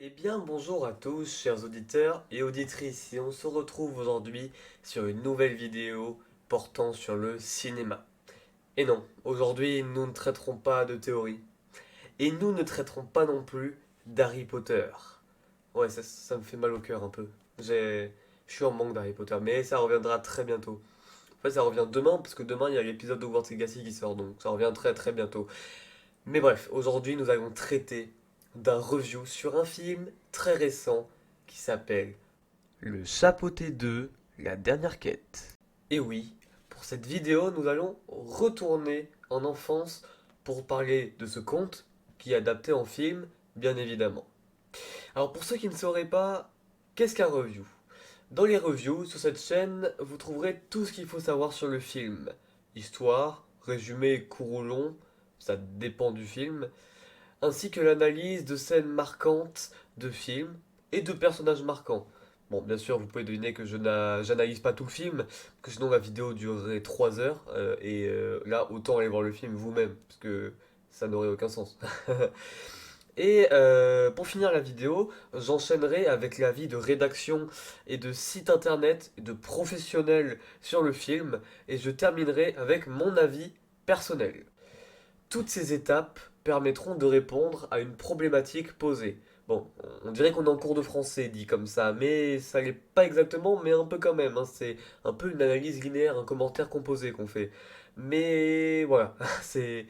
Eh bien, bonjour à tous, chers auditeurs et auditrices, et on se retrouve aujourd'hui sur une nouvelle vidéo portant sur le cinéma. Et non, aujourd'hui, nous ne traiterons pas de théorie, et nous ne traiterons pas non plus d'Harry Potter. Ouais, ça me fait mal au cœur un peu. Je suis en manque d'Harry Potter, mais ça reviendra très bientôt. En fait, ça revient demain, parce que demain, il y a l'épisode de Hogwarts Legacy qui sort, donc ça revient très très bientôt. Mais bref, aujourd'hui nous allons traiter d'un review sur un film très récent qui s'appelle Le Chapeauté 2, la dernière quête. Et oui, pour cette vidéo, nous allons retourner en enfance pour parler de ce conte qui est adapté en film, bien évidemment. Alors pour ceux qui ne sauraient pas, qu'est-ce qu'un review? Dans les reviews sur cette chaîne, vous trouverez tout ce qu'il faut savoir sur le film. Histoire, résumé court ou long, ça dépend du film, ainsi que l'analyse de scènes marquantes de films et de personnages marquants. Bon, bien sûr, vous pouvez deviner que j'analyse pas tout le film, que sinon la vidéo durerait 3 heures, là, autant aller voir le film vous-même, parce que ça n'aurait aucun sens. Et pour finir la vidéo, j'enchaînerai avec l'avis de rédaction et de sites internet et de professionnels sur le film, et je terminerai avec mon avis personnel. Toutes ces étapes permettront de répondre à une problématique posée. Bon, on dirait qu'on est en cours de français dit comme ça, mais ça l'est pas exactement, mais un peu quand même, hein. C'est un peu une analyse linéaire, un commentaire composé qu'on fait. Mais voilà, c'est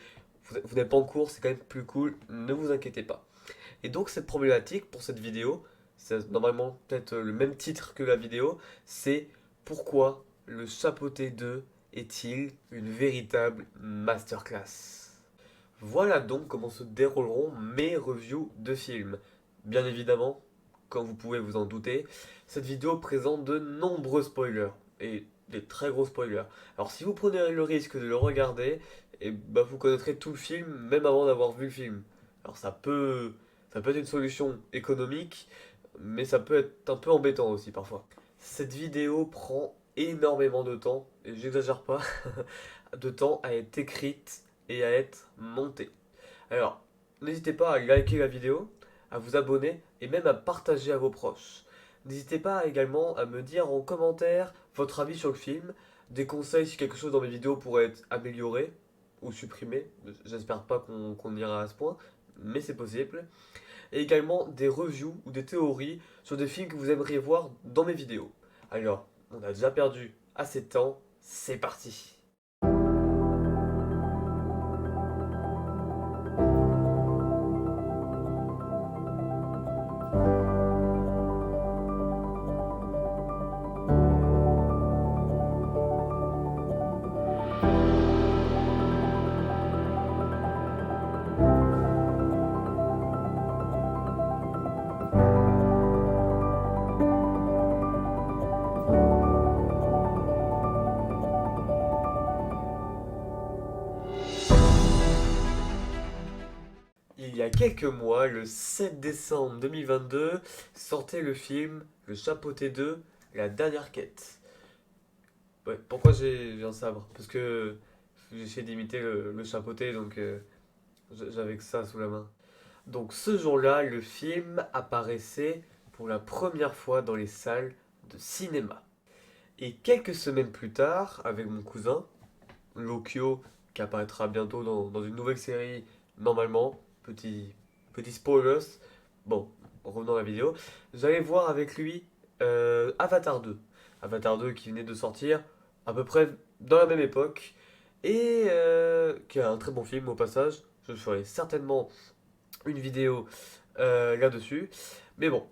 vous n'êtes pas en cours, c'est quand même plus cool, ne vous inquiétez pas. Et donc cette problématique pour cette vidéo, c'est normalement peut-être le même titre que la vidéo, c'est pourquoi le chapeauté 2 est-il une véritable masterclass? Voilà donc comment se dérouleront mes reviews de films. Bien évidemment, comme vous pouvez vous en douter, cette vidéo présente de nombreux spoilers, et des très gros spoilers. Alors si vous prenez le risque de le regarder, et bah vous connaîtrez tout le film même avant d'avoir vu le film. Alors ça peut être une solution économique, mais ça peut être un peu embêtant aussi parfois. Cette vidéo prend énormément de temps, et j'exagère pas, de temps à être écrite et à être montée. Alors, n'hésitez pas à liker la vidéo, à vous abonner et même à partager à vos proches. N'hésitez pas également à me dire en commentaire votre avis sur le film, des conseils si quelque chose dans mes vidéos pourrait être amélioré ou supprimé. J'espère pas qu'on ira à ce point, mais c'est possible. Et également des reviews ou des théories sur des films que vous aimeriez voir dans mes vidéos. Alors, on a déjà perdu assez de temps, c'est parti. Il y a quelques mois, le 7 décembre 2022, sortait le film Le Chapeauté 2, la dernière quête. Ouais, pourquoi j'ai un sabre? Parce que j'essaie d'imiter le chapeauté, donc j'avais que ça sous la main. Donc ce jour-là, le film apparaissait pour la première fois dans les salles de cinéma. Et quelques semaines plus tard, avec mon cousin, Lokyo, qui apparaîtra bientôt dans une nouvelle série, normalement, petit spoilers. Bon, revenons à la vidéo. J'allais voir avec lui Avatar 2. Avatar 2 qui venait de sortir à peu près dans la même époque et qui est un très bon film au passage. Je ferai certainement une vidéo là-dessus. Mais bon,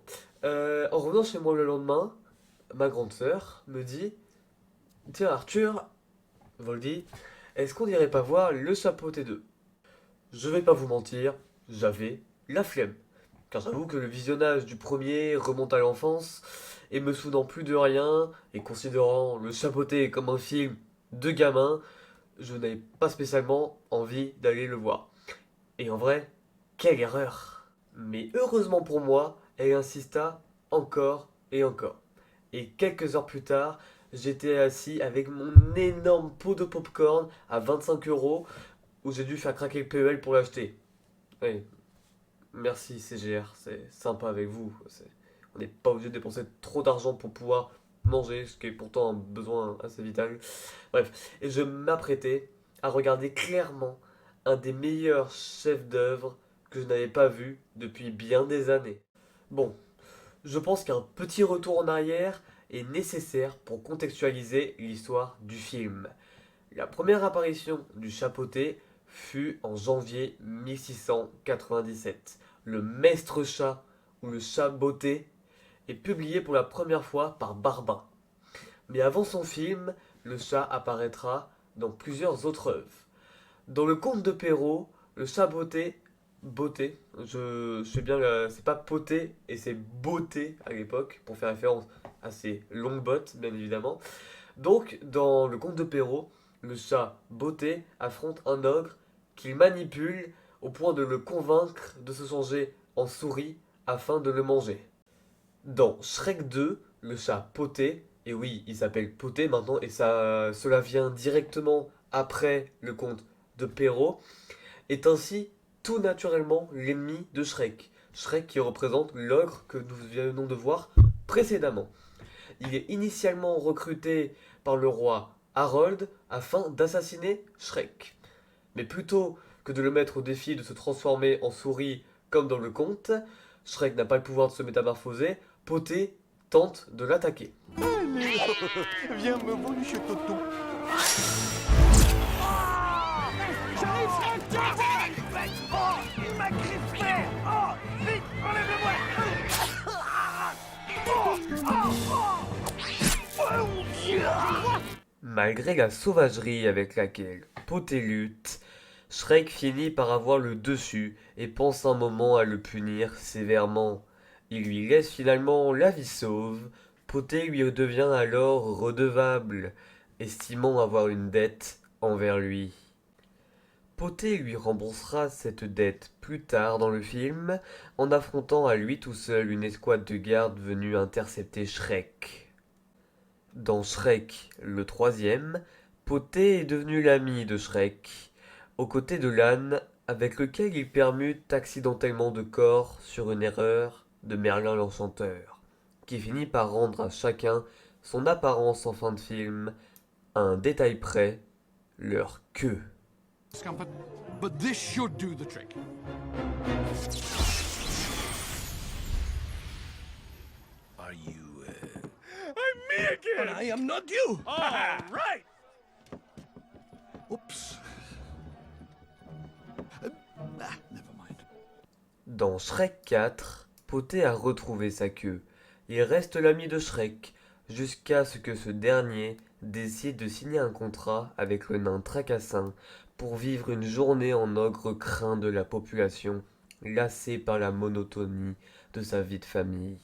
en revenant chez moi le lendemain, ma grande sœur me dit: Tiens Arthur, Voldy, est-ce qu'on irait pas voir Le Chapeauté 2? Je vais pas vous mentir, j'avais la flemme. Car j'avoue que le visionnage du premier remonte à l'enfance, et me souvenant plus de rien, et considérant Le Chapeauté comme un film de gamin, je n'avais pas spécialement envie d'aller le voir. Et en vrai, quelle erreur! Mais heureusement pour moi, elle insista encore et encore. Et quelques heures plus tard, j'étais assis avec mon énorme pot de popcorn à 25 euros où j'ai dû faire craquer le PEL pour l'acheter. Oui, Merci CGR, c'est sympa avec vous. On n'est pas obligé de dépenser trop d'argent pour pouvoir manger, ce qui est pourtant un besoin assez vital. Bref, et je m'apprêtais à regarder clairement un des meilleurs chefs-d'œuvre que je n'avais pas vu depuis bien des années. Bon, je pense qu'un petit retour en arrière est nécessaire pour contextualiser l'histoire du film. La première apparition du chapeauté fut en janvier 1697. Le Maistre Chat ou le Chat Botté est publié pour la première fois par Barbin. Mais avant son film, le chat apparaîtra dans plusieurs autres œuvres. Dans le conte de Perrault, le chat Botté, je sais bien, c'est pas poté et c'est beauté à l'époque, pour faire référence à ses longues bottes, bien évidemment. Donc, dans le conte de Perrault, le chat Botté affronte un ogre qu'il manipule au point de le convaincre de se changer en souris afin de le manger. Dans Shrek 2, le chat Poté, et oui, il s'appelle Poté maintenant, et ça, cela vient directement après le conte de Perrault, est ainsi tout naturellement l'ennemi de Shrek. Shrek qui représente l'ogre que nous venons de voir précédemment. Il est initialement recruté par le roi Harold afin d'assassiner Shrek. Mais plutôt que de le mettre au défi de se transformer en souris comme dans le conte, Shrek n'a pas le pouvoir de se métamorphoser, Poté tente de l'attaquer. Allez, viens me boucher Toto. J'arrive, Shrek. Oh, il m'a griffé. Oh, vite, enlève-le-moi. Oh, mon Dieu. Malgré la sauvagerie avec laquelle Poté lutte, Shrek finit par avoir le dessus et pense un moment à le punir sévèrement. Il lui laisse finalement la vie sauve. Poté lui devient alors redevable, estimant avoir une dette envers lui. Poté lui remboursera cette dette plus tard dans le film, en affrontant à lui tout seul une escouade de gardes venue intercepter Shrek. Dans Shrek, le troisième, Poté est devenu l'ami de Shrek, aux côtés de l'âne avec lequel il permute accidentellement de corps sur une erreur de Merlin l'Enchanteur, qui finit par rendre à chacun son apparence en fin de film, à un détail près, leur queue. But this should do the trick. Are you, I'm me again. But I am not you! All right. Oops. Never mind. Dans Shrek 4, Poté a retrouvé sa queue. Il reste l'ami de Shrek, jusqu'à ce que ce dernier décide de signer un contrat avec le nain Tracassin pour vivre une journée en ogre craint de la population, lassé par la monotonie de sa vie de famille.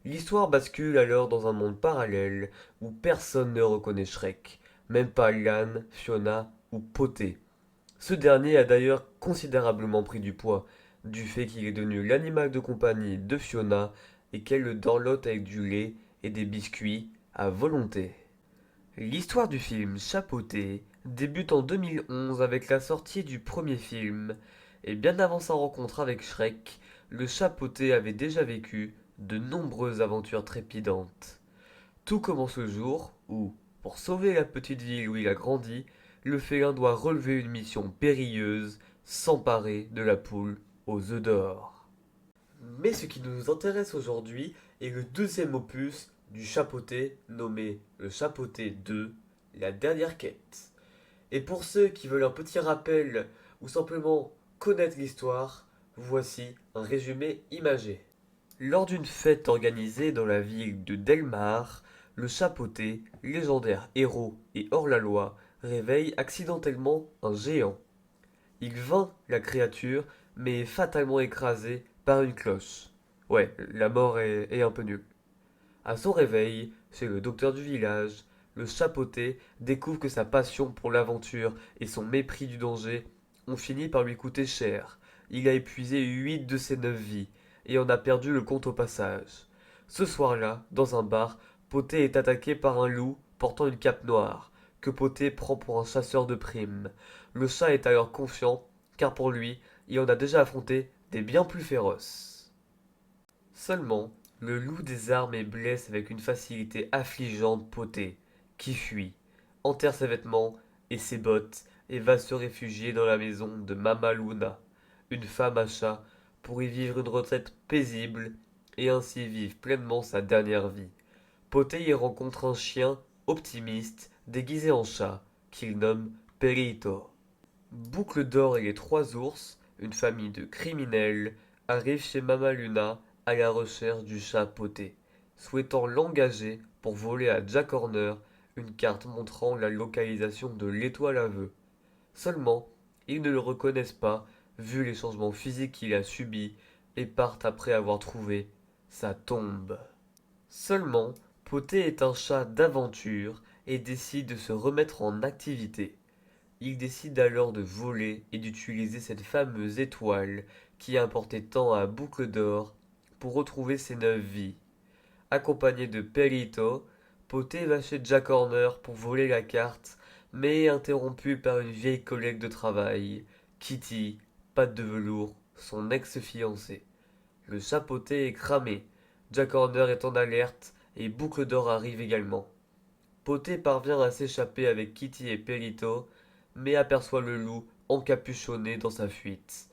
L'histoire bascule alors dans un monde parallèle où personne ne reconnaît Shrek, même pas l'âne, Fiona ou Poté. Ce dernier a d'ailleurs considérablement pris du poids, du fait qu'il est devenu l'animal de compagnie de Fiona et qu'elle le dorlote avec du lait et des biscuits à volonté. L'histoire du film Chapeauté débute en 2011 avec la sortie du premier film, et bien avant sa rencontre avec Shrek, le Chapeauté avait déjà vécu de nombreuses aventures trépidantes. Tout commence le jour où, pour sauver la petite ville où il a grandi, le félin doit relever une mission périlleuse, s'emparer de la poule aux œufs d'or. Mais ce qui nous intéresse aujourd'hui est le deuxième opus du Chapeauté nommé le Chapeauté 2, la dernière quête. Et pour ceux qui veulent un petit rappel ou simplement connaître l'histoire, voici un résumé imagé. Lors d'une fête organisée dans la ville de Delmar, le Chapeauté, légendaire héros et hors-la-loi, réveille accidentellement un géant. Il vainc la créature, mais est fatalement écrasé par une cloche. Ouais, la mort est un peu nulle. À son réveil, chez le docteur du village, le Chapeauté découvre que sa passion pour l'aventure et son mépris du danger ont fini par lui coûter cher. Il a épuisé 8 de ses 9 vies, et en a perdu le compte au passage. Ce soir-là, dans un bar, Poté est attaqué par un loup portant une cape noire, que Poté prend pour un chasseur de primes. Le chat est alors confiant, car pour lui, il en a déjà affronté des bien plus féroces. Seulement, le loup désarme et blesse avec une facilité affligeante Poté, qui fuit, enterre ses vêtements et ses bottes et va se réfugier dans la maison de Mama Luna, une femme à chat, pour y vivre une retraite paisible et ainsi vivre pleinement sa dernière vie. Poté y rencontre un chien optimiste déguisé en chat qu'il nomme Perito. Boucle d'Or et les trois ours, une famille de criminels, arrivent chez Mama Luna à la recherche du chat Poté, souhaitant l'engager pour voler à Jack Horner une carte montrant la localisation de l'étoile à vœux. Seulement, ils ne le reconnaissent pas vu les changements physiques qu'il a subis et partent après avoir trouvé sa tombe. Seulement, Poté est un chat d'aventure et décide de se remettre en activité. Il décide alors de voler et d'utiliser cette fameuse étoile qui a apporté tant à Boucle d'Or pour retrouver ses 9 vies. Accompagné de Perito, Poté va chez Jack Horner pour voler la carte, mais est interrompu par une vieille collègue de travail, Kitty, patte de velours, son ex-fiancée. Le chat Poté est cramé, Jack Horner est en alerte et Boucle d'Or arrive également. Poté parvient à s'échapper avec Kitty et Perito, mais aperçoit le loup encapuchonné dans sa fuite.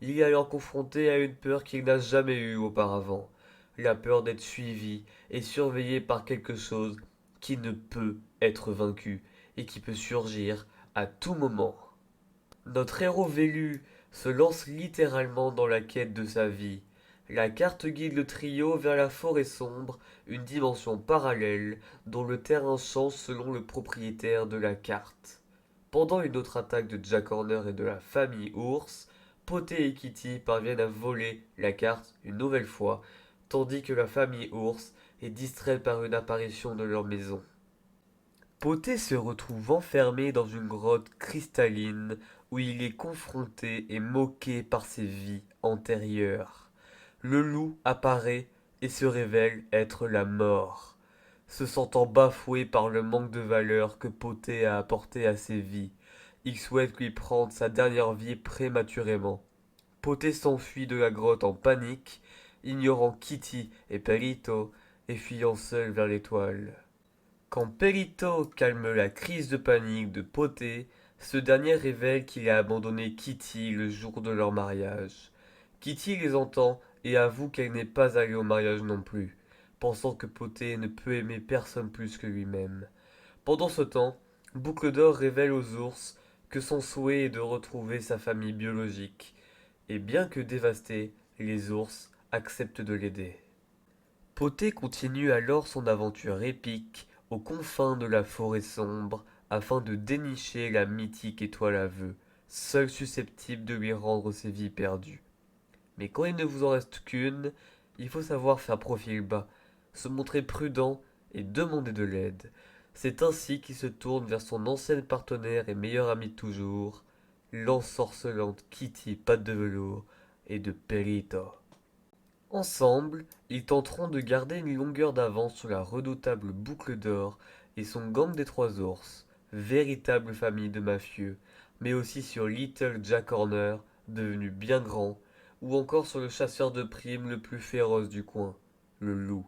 Il est alors confronté à une peur qu'il n'a jamais eue auparavant, la peur d'être suivi et surveillé par quelque chose qui ne peut être vaincu et qui peut surgir à tout moment. Notre héros Vélu se lance littéralement dans la quête de sa vie. La carte guide le trio vers la forêt sombre, une dimension parallèle dont le terrain change selon le propriétaire de la carte. Pendant une autre attaque de Jack Horner et de la famille Ours, Poté et Kitty parviennent à voler la carte une nouvelle fois, tandis que la famille Ours est distraite par une apparition de leur maison. Poté se retrouve enfermé dans une grotte cristalline où il est confronté et moqué par ses vies antérieures. Le loup apparaît et se révèle être la mort. Se sentant bafoué par le manque de valeur que Poté a apporté à ses vies, il souhaite lui prendre sa dernière vie prématurément. Poté s'enfuit de la grotte en panique, ignorant Kitty et Perito et fuyant seul vers l'étoile. Quand Perito calme la crise de panique de Poté, ce dernier révèle qu'il a abandonné Kitty le jour de leur mariage. Kitty les entend et avoue qu'elle n'est pas allée au mariage non plus, pensant que Poté ne peut aimer personne plus que lui-même. Pendant ce temps, Boucle d'Or révèle aux ours que son souhait est de retrouver sa famille biologique, et bien que dévastés, les ours acceptent de l'aider. Poté continue alors son aventure épique aux confins de la forêt sombre afin de dénicher la mythique étoile à vœux, seule susceptible de lui rendre ses vies perdues. Mais quand il ne vous en reste qu'une, il faut savoir faire profil bas, se montrer prudent et demander de l'aide. C'est ainsi qu'il se tourne vers son ancienne partenaire et meilleure amie de toujours, l'ensorcelante Kitty Patte de Velours et de Perito. Ensemble, ils tenteront de garder une longueur d'avance sur la redoutable Boucle d'Or et son gang des trois ours, véritable famille de mafieux, mais aussi sur Little Jack Horner, devenu bien grand, ou encore sur le chasseur de primes le plus féroce du coin, le loup.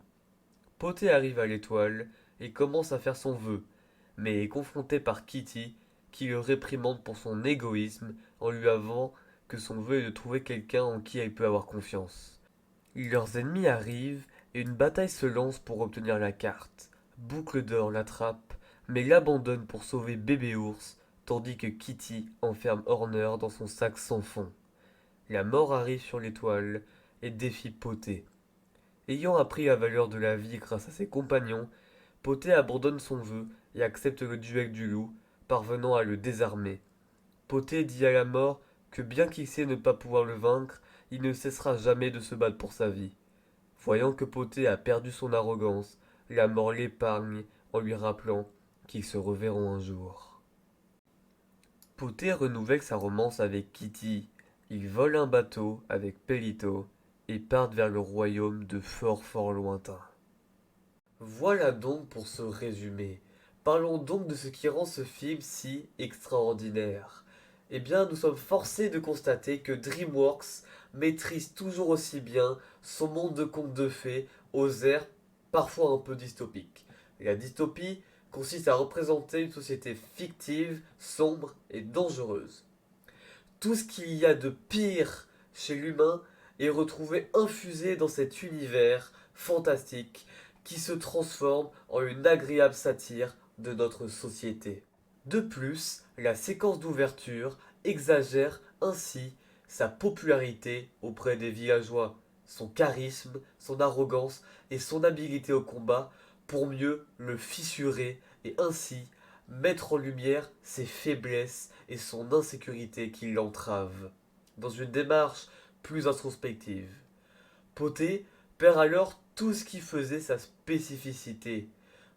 Poté arrive à l'étoile et commence à faire son vœu, mais est confronté par Kitty, qui le réprimande pour son égoïsme en lui avouant que son vœu est de trouver quelqu'un en qui elle peut avoir confiance. Leurs ennemis arrivent et une bataille se lance pour obtenir la carte. Boucle d'Or l'attrape, mais l'abandonne pour sauver bébé ours, tandis que Kitty enferme Horner dans son sac sans fond. La mort arrive sur l'étoile et défie Poté. Ayant appris la valeur de la vie grâce à ses compagnons, Poté abandonne son vœu et accepte le duel du loup, parvenant à le désarmer. Poté dit à la mort que bien qu'il sait ne pas pouvoir le vaincre, il ne cessera jamais de se battre pour sa vie. Voyant que Poté a perdu son arrogance, la mort l'épargne en lui rappelant qu'ils se reverront un jour. Poté renouvelle sa romance avec Kitty. Ils volent un bateau avec Perito et partent vers le royaume de fort lointain. Voilà donc pour ce résumé. Parlons donc de ce qui rend ce film si extraordinaire. Eh bien, nous sommes forcés de constater que DreamWorks maîtrise toujours aussi bien son monde de contes de fées aux airs parfois un peu dystopiques. La dystopie consiste à représenter une société fictive, sombre et dangereuse. Tout ce qu'il y a de pire chez l'humain est retrouvé infusé dans cet univers fantastique qui se transforme en une agréable satire de notre société. De plus, la séquence d'ouverture exagère ainsi sa popularité auprès des villageois, son charisme, son arrogance et son habileté au combat pour mieux le fissurer et ainsi mettre en lumière ses faiblesses et son insécurité qui l'entravent, dans une démarche plus introspective. Poté perd alors tout ce qui faisait sa spécificité,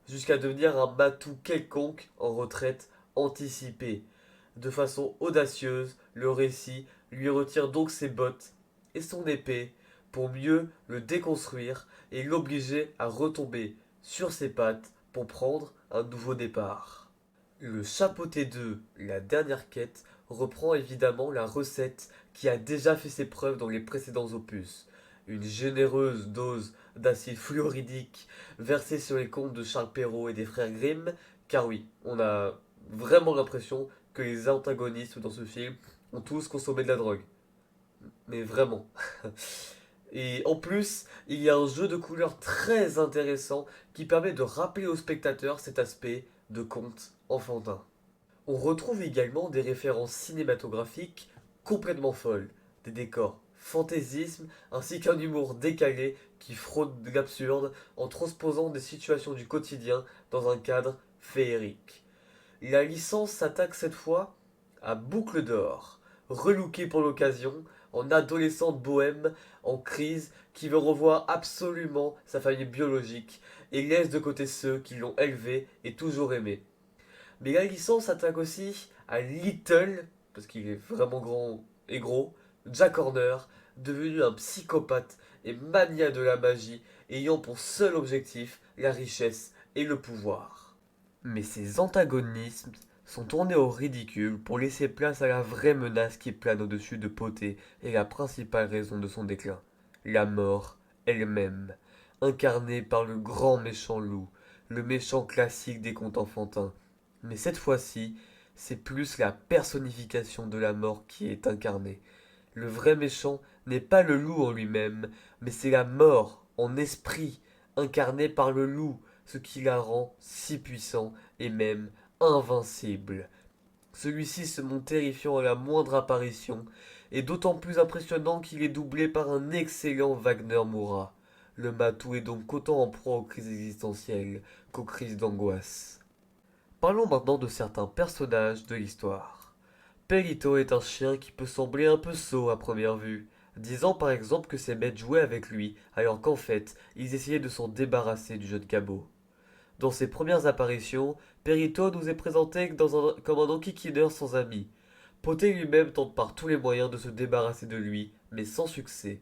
jusqu'à devenir un matou quelconque en retraite anticipée. De façon audacieuse, le récit lui retire donc ses bottes et son épée pour mieux le déconstruire et l'obliger à retomber sur ses pattes pour prendre un nouveau départ. Le Chapeauté 2, la dernière quête, reprend évidemment la recette qui a déjà fait ses preuves dans les précédents opus. Une généreuse dose d'acide fluoridique versée sur les contes de Charles Perrault et des frères Grimm, car oui, on a vraiment l'impression que les antagonistes dans ce film ont tous consommé de la drogue. Mais vraiment. Et en plus, il y a un jeu de couleurs très intéressant qui permet de rappeler au spectateur cet aspect de conte enfantin. On retrouve également des références cinématographiques complètement folles, des décors fantaisisme ainsi qu'un humour décalé qui frôle l'absurde en transposant des situations du quotidien dans un cadre féerique. La licence s'attaque cette fois à Boucle d'Or, relookée pour l'occasion en adolescente bohème en crise qui veut revoir absolument sa famille biologique et laisse de côté ceux qui l'ont élevé et toujours aimé. Mais la licence s'attaque aussi à Little, parce qu'il est vraiment grand et gros, Jack Horner, devenu un psychopathe et mania de la magie, ayant pour seul objectif la richesse et le pouvoir. Mais ces antagonismes sont tournés au ridicule pour laisser place à la vraie menace qui plane au-dessus de Poté et la principale raison de son déclin, la mort elle-même, incarnée par le grand méchant loup, le méchant classique des contes enfantins. Mais cette fois-ci, c'est plus la personnification de la mort qui est incarnée. Le vrai méchant n'est pas le loup en lui-même, mais c'est la mort en esprit, incarnée par le loup, ce qui la rend si puissant et même invincible. Celui-ci se montre terrifiant à la moindre apparition, et d'autant plus impressionnant qu'il est doublé par un excellent Wagner Moura. Le matou est donc autant en proie aux crises existentielles qu'aux crises d'angoisse. Parlons maintenant de certains personnages de l'histoire. Perito est un chien qui peut sembler un peu sot à première vue, disant par exemple que ses maîtres jouaient avec lui, alors qu'en fait, ils essayaient de s'en débarrasser du jeune cabot. Dans ses premières apparitions, Perito nous est présenté comme un enquiquineur sans amis. Poté lui-même tente par tous les moyens de se débarrasser de lui, mais sans succès.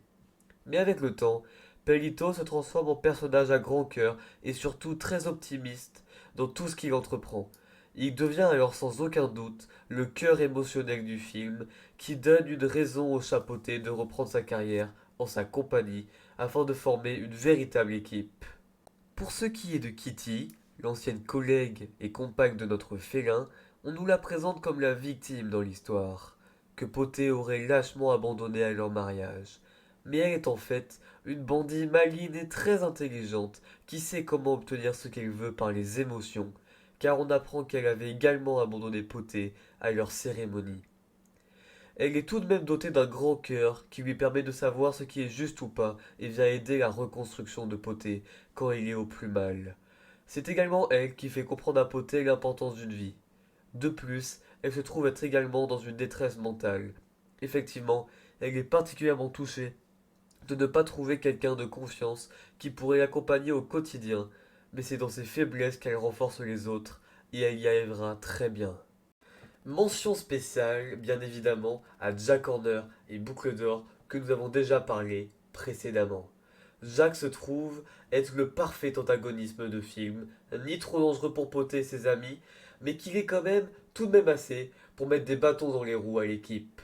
Mais avec le temps, Perito se transforme en personnage à grand cœur et surtout très optimiste dans tout ce qu'il entreprend. Il devient alors sans aucun doute le cœur émotionnel du film qui donne une raison au chapeauté de reprendre sa carrière en sa compagnie afin de former une véritable équipe. Pour ce qui est de Kitty, l'ancienne collègue et compagne de notre félin, on nous la présente comme la victime dans l'histoire, que Poté aurait lâchement abandonnée à leur mariage. Mais elle est en fait une bandit maligne et très intelligente qui sait comment obtenir ce qu'elle veut par les émotions, car on apprend qu'elle avait également abandonné Poté à leur cérémonie. Elle est tout de même dotée d'un grand cœur qui lui permet de savoir ce qui est juste ou pas et vient aider la reconstruction de Poté quand il est au plus mal. C'est également elle qui fait comprendre à Poté l'importance d'une vie. De plus, elle se trouve être également dans une détresse mentale. Effectivement, elle est particulièrement touchée de ne pas trouver quelqu'un de confiance qui pourrait l'accompagner au quotidien, mais c'est dans ses faiblesses qu'elle renforce les autres, et elle y arrivera très bien. Mention spéciale, bien évidemment, à Jack Horner et Boucle d'Or que nous avons déjà parlé précédemment. Jack se trouve être le parfait antagonisme de film, ni trop dangereux pour Poté et ses amis, mais qu'il est quand même tout de même assez pour mettre des bâtons dans les roues à l'équipe.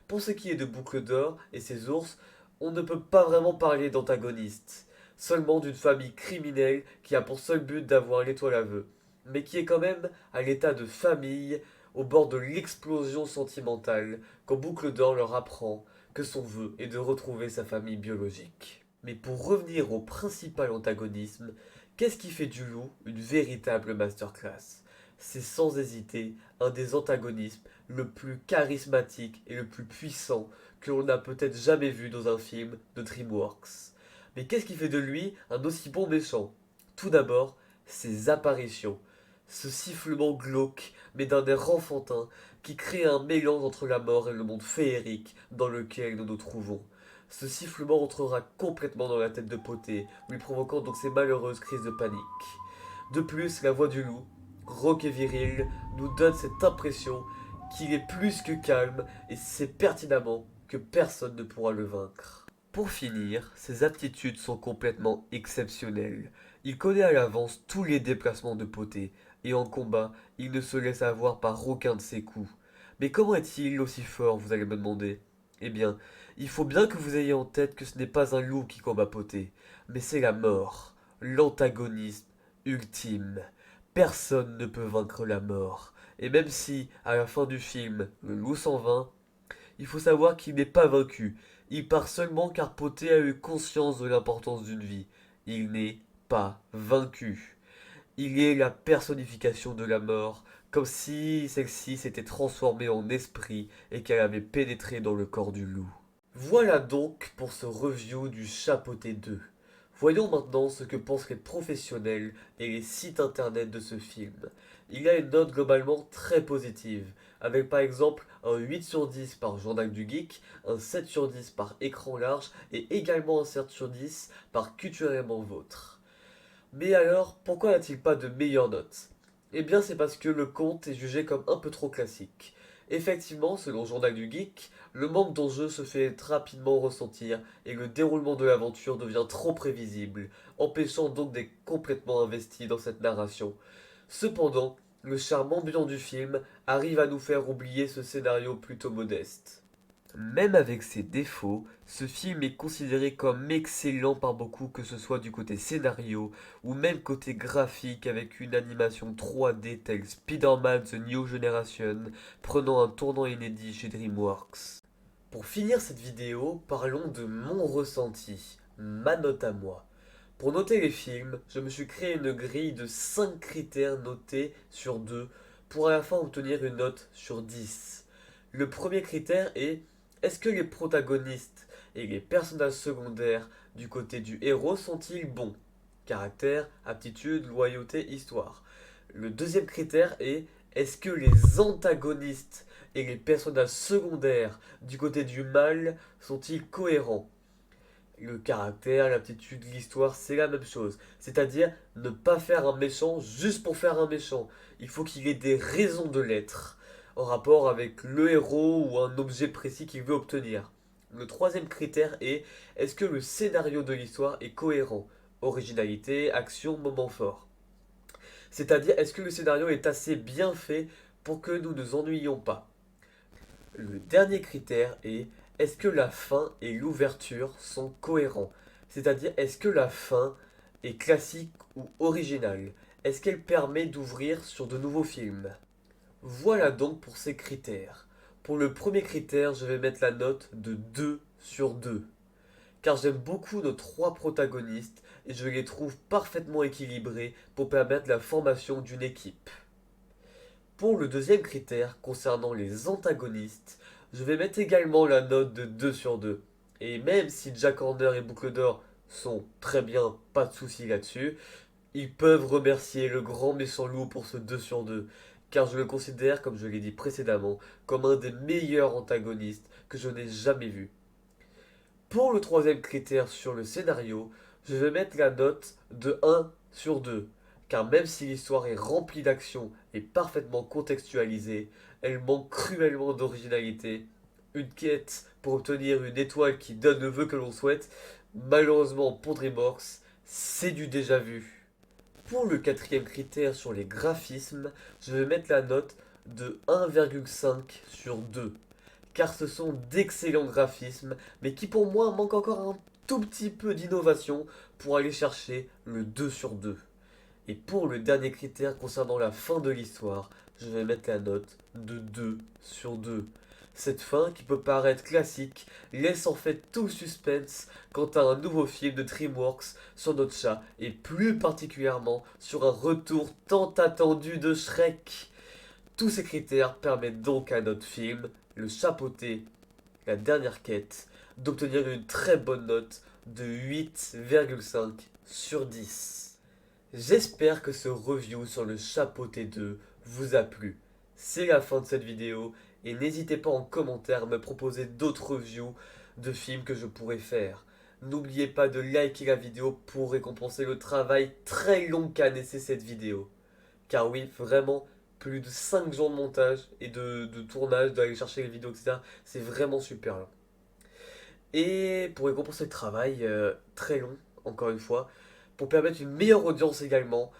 Pour ce qui est de Boucle d'Or et ses ours, on ne peut pas vraiment parler d'antagoniste, seulement d'une famille criminelle qui a pour seul but d'avoir l'étoile à vœux, mais qui est quand même à l'état de famille, au bord de l'explosion sentimentale, quand Boucle d'Or leur apprend que son vœu est de retrouver sa famille biologique. Mais pour revenir au principal antagonisme, qu'est-ce qui fait du loup une véritable masterclass? C'est sans hésiter un des antagonismes le plus charismatique et le plus puissant que l'on n'a peut-être jamais vu dans un film de DreamWorks. Mais qu'est-ce qui fait de lui un aussi bon méchant? Tout d'abord, ses apparitions. Ce sifflement glauque, mais d'un air enfantin, qui crée un mélange entre la mort et le monde féerique dans lequel nous nous trouvons. Ce sifflement entrera complètement dans la tête de Poté, lui provoquant donc ces malheureuses crises de panique. De plus, la voix du loup, rauque et viril, nous donne cette impression qu'il est plus que calme et sait pertinemment que personne ne pourra le vaincre. Pour finir, ses aptitudes sont complètement exceptionnelles. Il connaît à l'avance tous les déplacements de Poté, et en combat, il ne se laisse avoir par aucun de ses coups. Mais comment est-il aussi fort, vous allez me demander? Eh bien, il faut bien que vous ayez en tête que ce n'est pas un loup qui combat Poté, mais c'est la mort, l'antagonisme ultime. Personne ne peut vaincre la mort. Et même si, à la fin du film, le loup s'en va, il faut savoir qu'il n'est pas vaincu. Il part seulement car Poté a eu conscience de l'importance d'une vie. Il n'est pas vaincu. Il est la personnification de la mort, comme si celle-ci s'était transformée en esprit et qu'elle avait pénétré dans le corps du loup. Voilà donc pour ce review du Chapeauté 2. Voyons maintenant ce que pensent les professionnels et les sites internet de ce film. Il y a une note globalement très positive, avec par exemple un 8 sur 10 par Journal du Geek, un 7 sur 10 par Écran Large et également un 7 sur 10 par Culturellement Vôtre. Mais alors, pourquoi n'a-t-il pas de meilleure note? Eh bien c'est parce que le conte est jugé comme un peu trop classique. Effectivement, selon Journal du Geek, le manque d'enjeu se fait rapidement ressentir et le déroulement de l'aventure devient trop prévisible, empêchant donc d'être complètement investi dans cette narration. Cependant, le charme ambiant du film arrive à nous faire oublier ce scénario plutôt modeste. Même avec ses défauts, ce film est considéré comme excellent par beaucoup, que ce soit du côté scénario ou même côté graphique, avec une animation 3D telle Spider-Man The New Generation prenant un tournant inédit chez DreamWorks. Pour finir cette vidéo, parlons de mon ressenti, ma note à moi. Pour noter les films, je me suis créé une grille de 5 critères notés sur 2 pour à la fin obtenir une note sur 10. Le premier critère est: est-ce que les protagonistes et les personnages secondaires du côté du héros sont-ils bons? Caractère, aptitude, loyauté, histoire. Le deuxième critère est: est-ce que les antagonistes et les personnages secondaires du côté du mal sont-ils cohérents? Le caractère, l'aptitude, l'histoire, c'est la même chose. C'est-à-dire ne pas faire un méchant juste pour faire un méchant. Il faut qu'il ait des raisons de l'être, en rapport avec le héros ou un objet précis qu'il veut obtenir. Le troisième critère est: est-ce que le scénario de l'histoire est cohérent? Originalité, action, moment fort. C'est-à-dire, est-ce que le scénario est assez bien fait pour que nous ne nous ennuyions pas? Le dernier critère est: est-ce que la fin et l'ouverture sont cohérents? C'est-à-dire, est-ce que la fin est classique ou originale? Est-ce qu'elle permet d'ouvrir sur de nouveaux films? Voilà donc pour ces critères. Pour le premier critère, je vais mettre la note de 2 sur 2. Car j'aime beaucoup nos 3 protagonistes et je les trouve parfaitement équilibrés pour permettre la formation d'une équipe. Pour le deuxième critère, concernant les antagonistes, je vais mettre également la note de 2 sur 2. Et même si Jack Horner et Boucle d'Or sont très bien, pas de soucis là-dessus, ils peuvent remercier le grand méchant loup pour ce 2 sur 2, car je le considère, comme je l'ai dit précédemment, comme un des meilleurs antagonistes que je n'ai jamais vu. Pour le troisième critère sur le scénario, je vais mettre la note de 1 sur 2, car même si l'histoire est remplie d'action et parfaitement contextualisée, elle manque cruellement d'originalité. Une quête pour obtenir une étoile qui donne le vœu que l'on souhaite, malheureusement pour DreamWorks, c'est du déjà vu. Pour le quatrième critère sur les graphismes, je vais mettre la note de 1,5 sur 2. car ce sont d'excellents graphismes, mais qui pour moi manquent encore un tout petit peu d'innovation pour aller chercher le 2 sur 2. Et pour le dernier critère concernant la fin de l'histoire, je vais mettre la note de 2 sur 2. Cette fin, qui peut paraître classique, laisse en fait tout le suspense quant à un nouveau film de DreamWorks sur notre chat, et plus particulièrement sur un retour tant attendu de Shrek. Tous ces critères permettent donc à notre film, Le Chapeauté, la dernière quête, d'obtenir une très bonne note de 8,5 sur 10. J'espère que ce review sur Le Chapeauté 2 vous a plu. C'est la fin de cette vidéo et n'hésitez pas en commentaire à me proposer d'autres reviews de films que je pourrais faire. N'oubliez pas de liker la vidéo pour récompenser le travail très long qu'a laissé cette vidéo. Car oui, vraiment, plus de 5 jours de montage et de tournage, d'aller chercher les vidéos, etc. C'est vraiment super long. Et pour récompenser le travail, très long, encore une fois, pour permettre une meilleure audience également,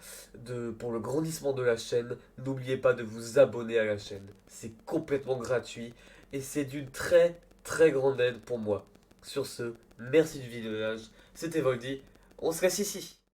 pour le grandissement de la chaîne, n'oubliez pas de vous abonner à la chaîne. C'est complètement gratuit et c'est d'une très très grande aide pour moi. Sur ce, merci du visionnage, c'était Voldy, on se laisse ici.